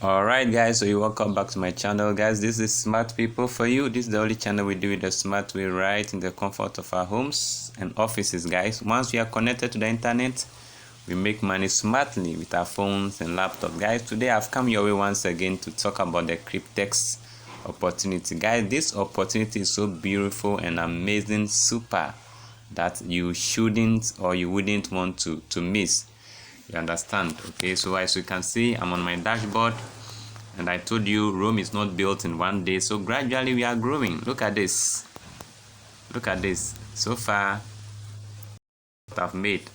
Alright guys, so you welcome back to my channel guys. This is Smart People for You. This is the only channel we do it the smart way, right in the comfort of our homes and offices guys. Once we are connected to the internet, we make money smartly with our phones and laptops guys. Today I've come your way once again to talk about the Cryptex opportunity guys. This opportunity is so beautiful and amazing, super, that you shouldn't or you wouldn't want to miss. You understand? Okay, so as you can see, I'm on my dashboard, and I told you Rome is not built in one day, so gradually we are growing. Look at this. Look at this. So far, what I've made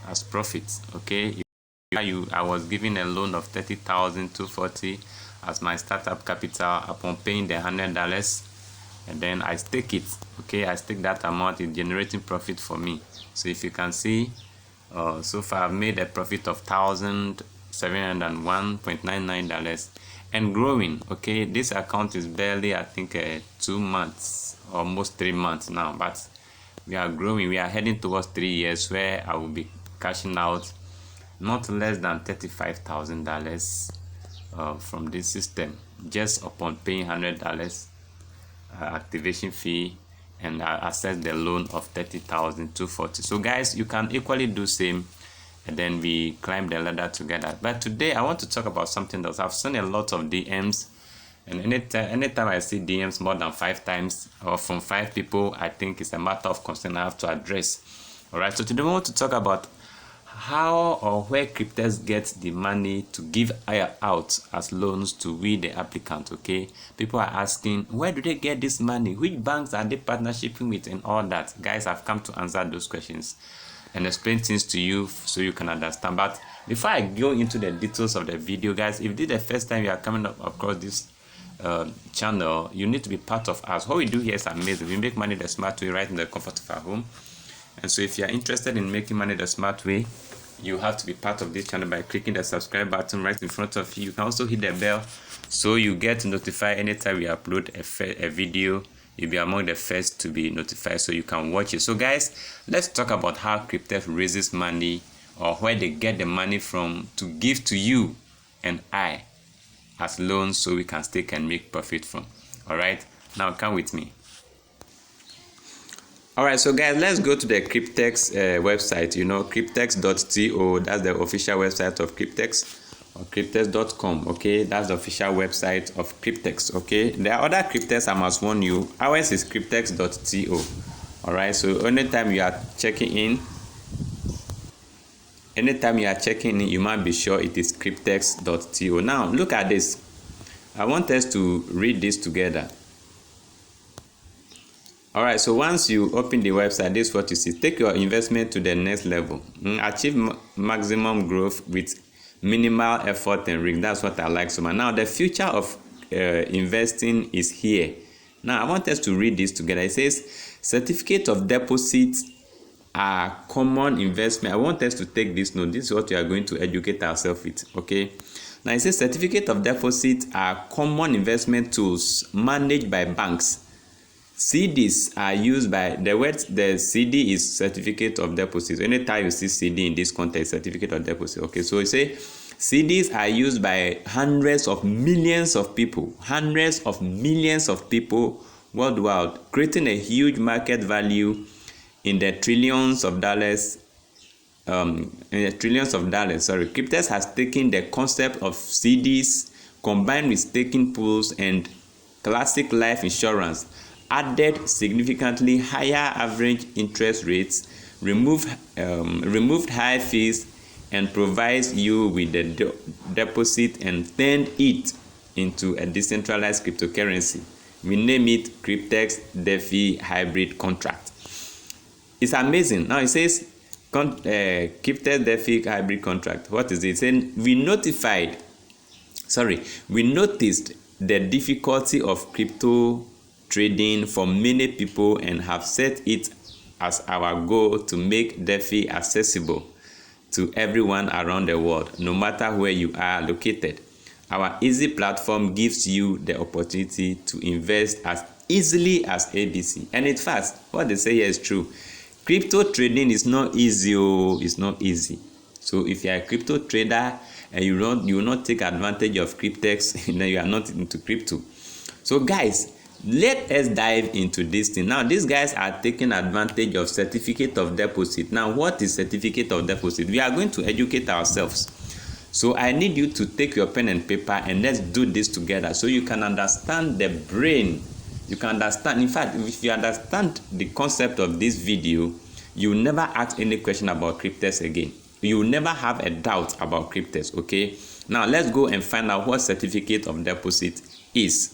as profits. Okay, I was given a loan of $30,240 as my startup capital upon paying the $100, and then I stake it. Okay, I stake that amount, is generating profit for me. So if you can see, so far I've made a profit of $1,701.99 and growing. Okay, this account is barely, I think, 2 months, almost 3 months now, but we are growing. We are heading towards 3 years where I will be cashing out not less than $35,000 from this system just upon paying $100 activation fee and access the loan of $30,240. So guys, you can equally do same, and then we climb the ladder together. But today I want to talk about something else. I've seen a lot of DMs, and anytime I see DMs more than 5 times or from 5 people, I think it's a matter of concern I have to address. All right, so today we want to talk about how or where Cryptex gets the money to give out as loans to we the applicant. Okay, people are asking, where do they get this money, which banks are they partnershiping with, and all that. Guys, I've come to answer those questions and explain things to you so you can understand. But before I go into the details of the video, guys, if this is the first time you are coming up across this channel, you need to be part of us. What we do here is amazing. We make money the smart way, right in the comfort of our home. And so if you are interested in making money the smart way, you have to be part of this channel by clicking the subscribe button right in front of you. You can also hit the bell so you get notified anytime we upload a video. You'll be among the first to be notified so you can watch it. So guys, let's talk about how Cryptex raises money, or where they get the money from to give to you and I as loans so we can stake and make profit from. All right, now come with me. Alright, so guys, let's go to the Cryptex website. You know, cryptex.to, that's the official website of Cryptex, or cryptex.com. Okay, that's the official website of Cryptex. Okay, there are other Cryptex, I must warn you. Ours is cryptex.to. Alright, so anytime you are checking in, you might be sure it is cryptex.to. Now look at this. I want us to read this together. Alright, so once you open the website, this is what you see. Take your investment to the next level. Achieve maximum growth with minimal effort and risk. That's what I like so much. Now, the future of investing is here. Now, I want us to read this together. It says, certificate of deposits are common investment. I want us to take this note. This is what we are going to educate ourselves with. Okay. Now, it says certificate of deposit are common investment tools managed by banks. CDs are used by the CD is certificate of deposit. Anytime you see CD in this context, certificate of deposit. Okay, so you say CDs are used by hundreds of millions of people worldwide, creating a huge market value in the trillions of dollars. Cryptex has taken the concept of CDs combined with staking pools and classic life insurance, added significantly higher average interest rates, removed high fees, and provides you with the deposit and turned it into a decentralized cryptocurrency. We name it Cryptex DeFi Hybrid Contract. It's amazing. Now it says Cryptex DeFi Hybrid Contract. What is it? It's saying we noticed the difficulty of crypto trading for many people and have set it as our goal to make DeFi accessible to everyone around the world, no matter where you are located. Our easy platform gives you the opportunity to invest as easily as ABC, and it's fast. What they say here is true. Crypto trading is not easy. It's not easy. So if you're a crypto trader and you will not take advantage of Cryptex, then you are not into crypto. So guys, let us dive into this thing. Now these guys are taking advantage of certificate of deposit. Now what is certificate of deposit? We are going to educate ourselves. So I need you to take your pen and paper and let's do this together so you can understand the brain. You can understand. In fact, if you understand the concept of this video, you will never ask any question about Cryptex again. You will never have a doubt about Cryptex, okay? Now let's go and find out what certificate of deposit is.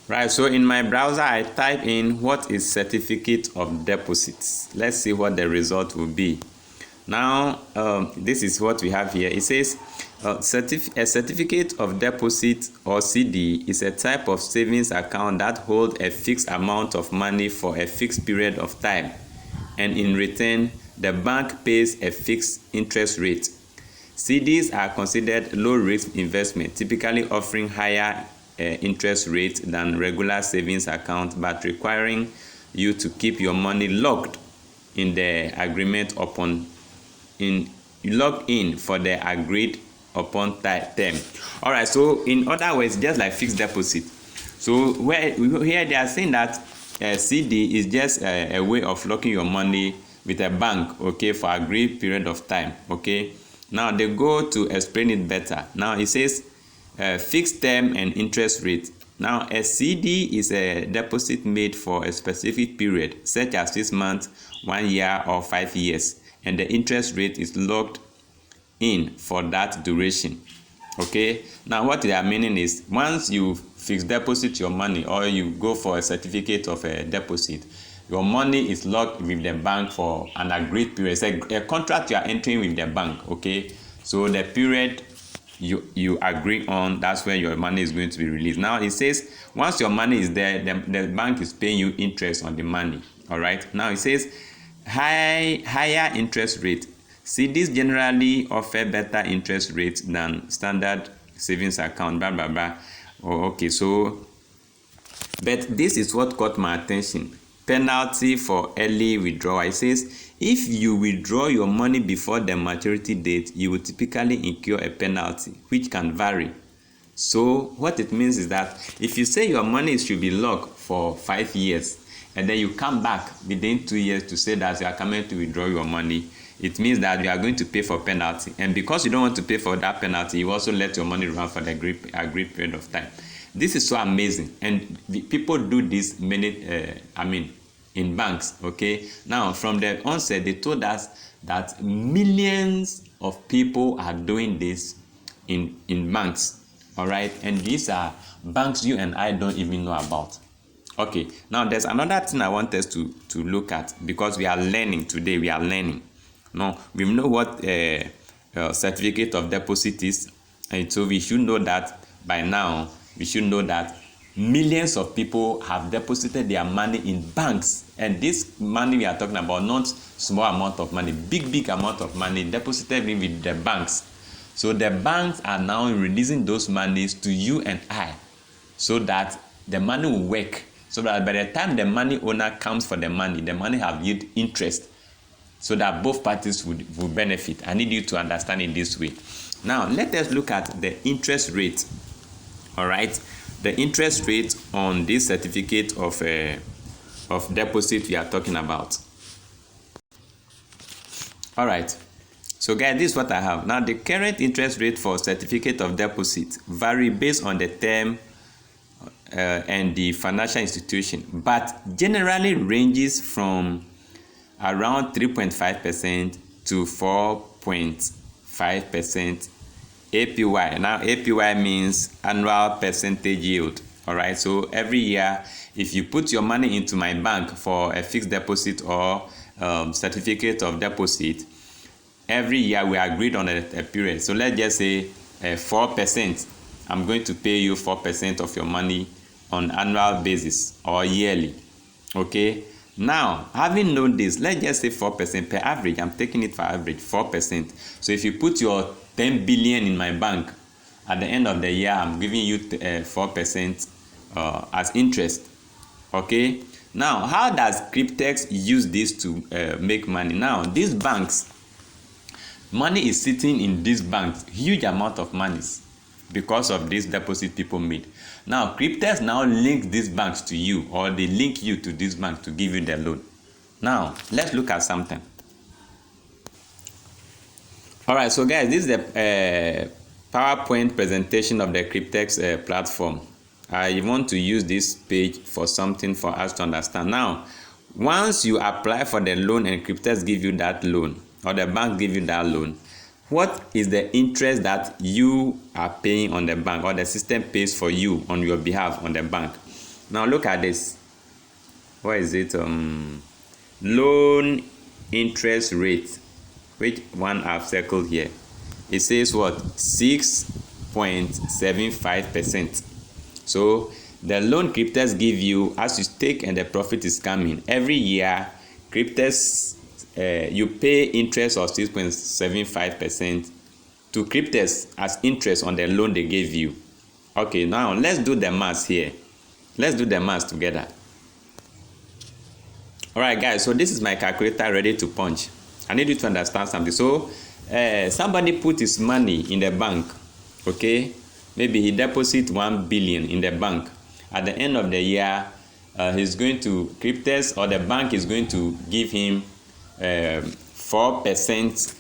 Right, so in my browser, I type in what is certificate of deposits. Let's see what the result will be. Now, this is what we have here. It says a certificate of deposit, or CD, is a type of savings account that holds a fixed amount of money for a fixed period of time, and in return, the bank pays a fixed interest rate. CDs are considered low-risk investment, typically offering higher interest rate than regular savings account, but requiring you to keep your money locked in the agreement locked in for the agreed upon term. All right, so in other words, just like fixed deposit. So here they are saying that CD is just a way of locking your money with a bank, okay, for a agreed period of time, okay. Now they go to explain it better. Now it says fixed term and interest rate. Now a CD is a deposit made for a specific period, such as 6 months, 1 year, or 5 years, and the interest rate is locked in for that duration. Okay, now what they are meaning is once you fix deposit your money, or you go for a certificate of a deposit, your money is locked with the bank for an agreed period. It's a contract you are entering with the bank, okay. So the period you agree on, that's where your money is going to be released. Now it says once your money is there, the bank is paying you interest on the money. All right, now it says higher interest rate. CDs generally offer better interest rates than standard savings account, blah blah blah. Oh, okay, so but this is what caught my attention. Penalty for early withdrawal. It says if you withdraw your money before the maturity date, you will typically incur a penalty, which can vary. So what it means is that if you say your money should be locked for 5 years, and then you come back within 2 years to say that you are coming to withdraw your money, it means that you are going to pay for penalty. And because you don't want to pay for that penalty, you also let your money run for the agreed period of time. This is so amazing, and people do this in banks, okay. Now from the onset, they told us that millions of people are doing this in banks, all right, and these are banks you and I don't even know about. Okay, now there's another thing I want us to look at, because we are learning today. We are learning. Now we know what certificate of deposit is, and so we should know that by now. We should know that millions of people have deposited their money in banks, and this money we are talking about, not small amount of money, big amount of money deposited with the banks. So the banks are now releasing those monies to you and I, so that the money will work, so that by the time the money owner comes for the money have yield interest, so that both parties would benefit. I need you to understand it this way. Now let us look at the interest rate. All right, the interest rate on this certificate of deposit we are talking about. All right, so guys, this is what I have. Now the current interest rate for certificate of deposit vary based on the term and the financial institution, but generally ranges from around 3.5% to 4.5% APY. Now APY means annual percentage yield. All right, so every year, if you put your money into my bank for a fixed deposit or certificate of deposit, every year we agreed on a period. So let's just say 4%. I'm going to pay you 4% of your money on annual basis or yearly. Okay, now having known this, let's just say 4% per average. I'm taking it for average, 4%. So if you put your 10 billion in my bank, at the end of the year I'm giving you 4% as interest. Okay, now how does Cryptex use this to make money? Now these banks, Money is sitting in these banks, huge amount of monies, because of this deposit people made. Now, Cryptex now link these banks to you, or they link you to this bank to give you the loan. Now, let's look at something. All right, so guys, this is the PowerPoint presentation of the Cryptex platform. I want to use this page for something for us to understand. Now, once you apply for the loan and Cryptex give you that loan, or the bank give you that loan, what is the interest that you are paying on the bank, or the system pays for you on your behalf on the bank? Now look at this. What is it? Loan interest rate, which one I've circled here. It says what? 6.75%. So the loan Cryptex give you as you take and the profit is coming every year, Cryptex you pay interest of 6.75% to Cryptex as interest on the loan they gave you. Okay, now let's do the math here. Let's do the math together. All right, guys, so this is my calculator ready to punch. I need you to understand something. So somebody put his money in the bank, okay? Maybe he deposit 1 billion in the bank. At the end of the year, he's going to Cryptex, or the bank is going to give him 4%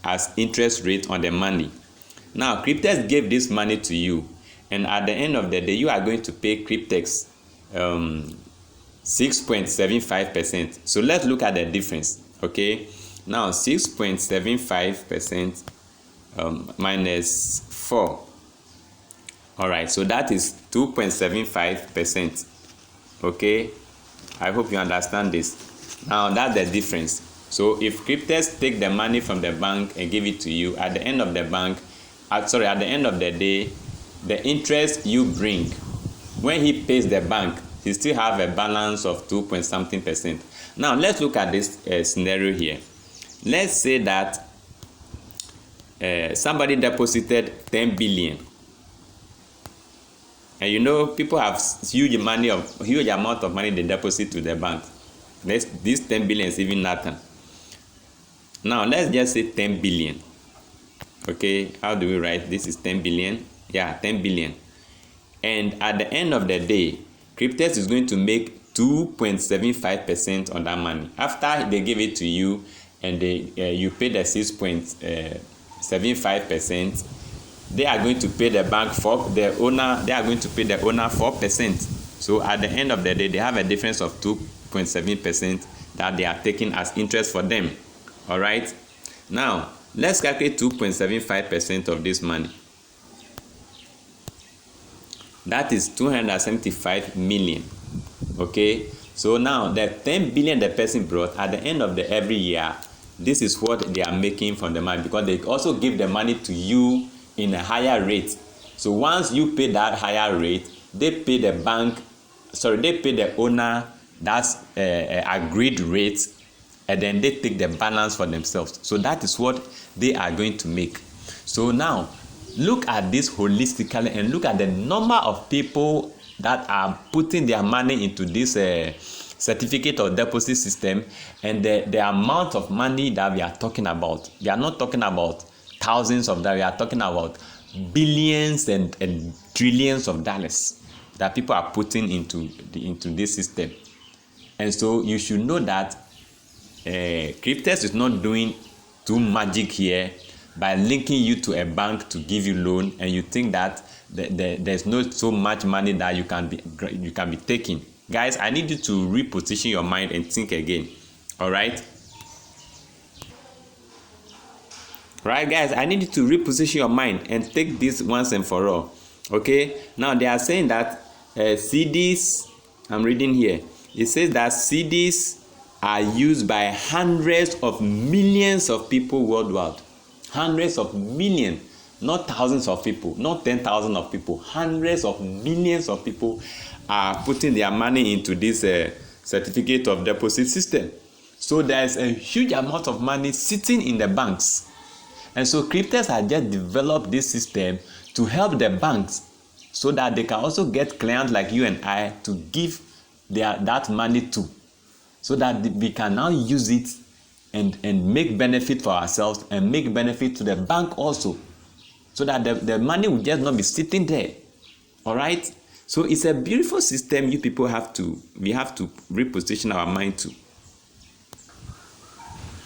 as interest rate on the money. Now, Cryptex gave this money to you, and at the end of the day, you are going to pay Cryptex 6.75%. So let's look at the difference, okay? Now, 6.75% minus 4. All right, so that is 2.75%. Okay, I hope you understand this. Now that's the difference. So if Cryptex take the money from the bank and give it to you, at the end of the at the end of the day, the interest you bring, when he pays the bank, he still have a balance of 2.something%. Now let's look at this scenario here. Let's say that somebody deposited 10 billion. And you know, people have huge amount of money they deposit to the bank. This 10 billion is even nothing. Now let's just say 10 billion. Okay, how do we write? This is 10 billion. Yeah, 10 billion. And at the end of the day, Cryptex is going to make 2.75% on that money. After they give it to you and you pay the 6.75%, they are going to pay the bank for the owner. They are going to pay the owner 4%. So at the end of the day, they have a difference of 2.7% that they are taking as interest for them. All right. Now let's calculate 2.75% of this money. That is 275 million. Okay. So now the 10 billion the person brought, at the end of every year, this is what they are making from the money, because they also give the money to you in a higher rate. So once you pay that higher rate, they pay the owner that's agreed rate, and then they take the balance for themselves. So that is what they are going to make. So now look at this holistically and look at the number of people that are putting their money into this certificate of deposit system, and the amount of money that we are talking about. We are not talking about thousands of dollars. We are talking about billions and trillions of dollars that people are putting into this system. And so you should know that Cryptex is not doing too magic here by linking you to a bank to give you loan, and you think that there's not so much money that you can be taking. Guys, I need you to reposition your mind and think again. All right. Right, guys, I need you to reposition your mind and take this once and for all. Okay, now they are saying that CDs, I'm reading here, it says that CDs are used by hundreds of millions of people worldwide. Hundreds of millions, not thousands of people, not 10,000 of people. Hundreds of millions of people are putting their money into this certificate of deposit system. So there's a huge amount of money sitting in the banks. And so Cryptex has just developed this system to help the banks so that they can also get clients like you and I to give that money to, so that we can now use it and make benefit for ourselves and make benefit to the bank also, so that the money will just not be sitting there. All right, so it's a beautiful system. You people have to reposition our mind to.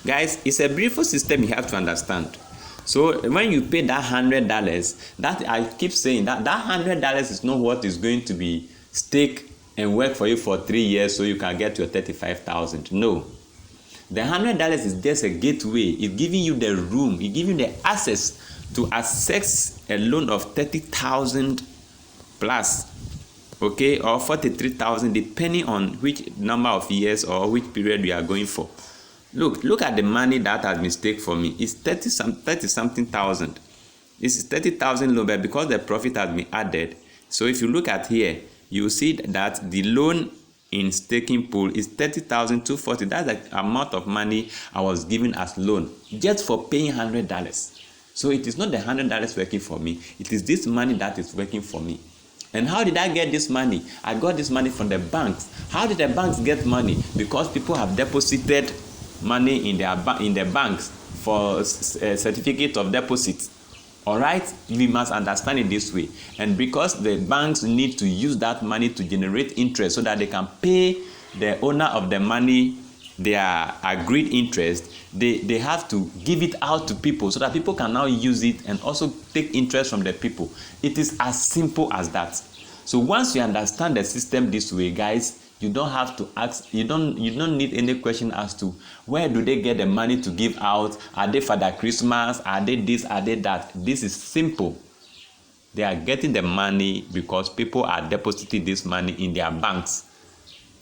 Guys, it's a beautiful system. You have to understand. So when you pay that $100, that I keep saying that $100 is not what is going to be stake and work for you for 3 years so you can get your 35,000. No, the $100 is just a gateway. It's giving you the room. It's giving you the access to access a loan of 30,000 plus, okay, or 43,000, depending on which number of years or which period you are going for. Look at the money that has been staked for me. It's 30 something thousand. It's 30,000 loan, but because the profit has been added. So if you look at here, you see that the loan in staking pool is 30,240. That's the amount of money I was given as loan just for paying $100. So it is not the $100 working for me. It is this money that is working for me. And how did I get this money? I got this money from the banks. How did the banks get money? Because people have deposited money in the banks for a certificate of deposit. All right, we must understand it this way. And because the banks need to use that money to generate interest so that they can pay the owner of the money their agreed interest, they have to give it out to people so that people can now use it and also take interest from the people. It is as simple as that. So once you understand the system this way, guys, you don't have to ask, you don't need any question as to where do they get the money to give out. Are they Father Christmas? Are they this? Are they that? This is simple. They are getting the money because people are depositing this money in their banks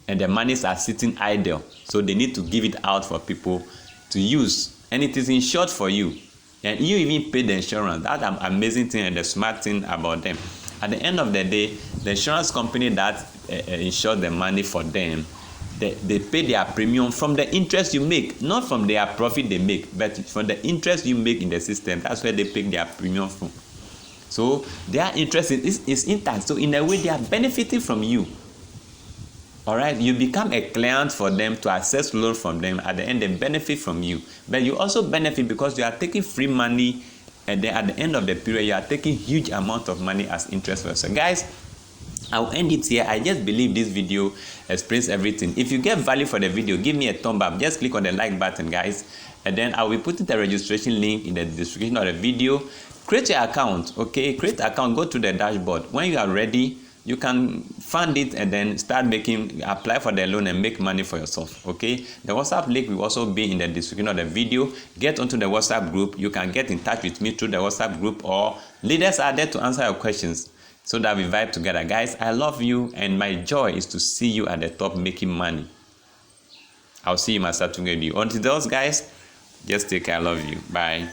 and the monies are sitting idle. So they need to give it out for people to use, and it is insured for you. And you even pay the insurance. That's an amazing thing and the smart thing about them. At the end of the day, the insurance company that insures the money for them, they pay their premium from the interest you make, not from their profit they make, but from the interest you make in the system. That's where they pay their premium from. So their interest is intact. So in a way, they are benefiting from you. All right, you become a client for them to access loan from them. At the end, they benefit from you, but you also benefit because you are taking free money, and then at the end of the period, you are taking huge amount of money as interest for us. So guys, I'll end it here. I just believe this video explains everything. If you get value for the video, give me a thumb up. Just click on the like button, guys, and then I will be putting the registration link in the description of the video. Create your account, okay? Create an account. Go to the dashboard. When you are ready, you can fund it and then apply for the loan and make money for yourself, okay? The WhatsApp link will also be in the description of the video. Get onto the WhatsApp group. You can get in touch with me through the WhatsApp group, or leaders are there to answer your questions so that we vibe together. Guys, I love you, and my joy is to see you at the top making money. I'll see you myself together. Until those, guys, just take care. I love you. Bye.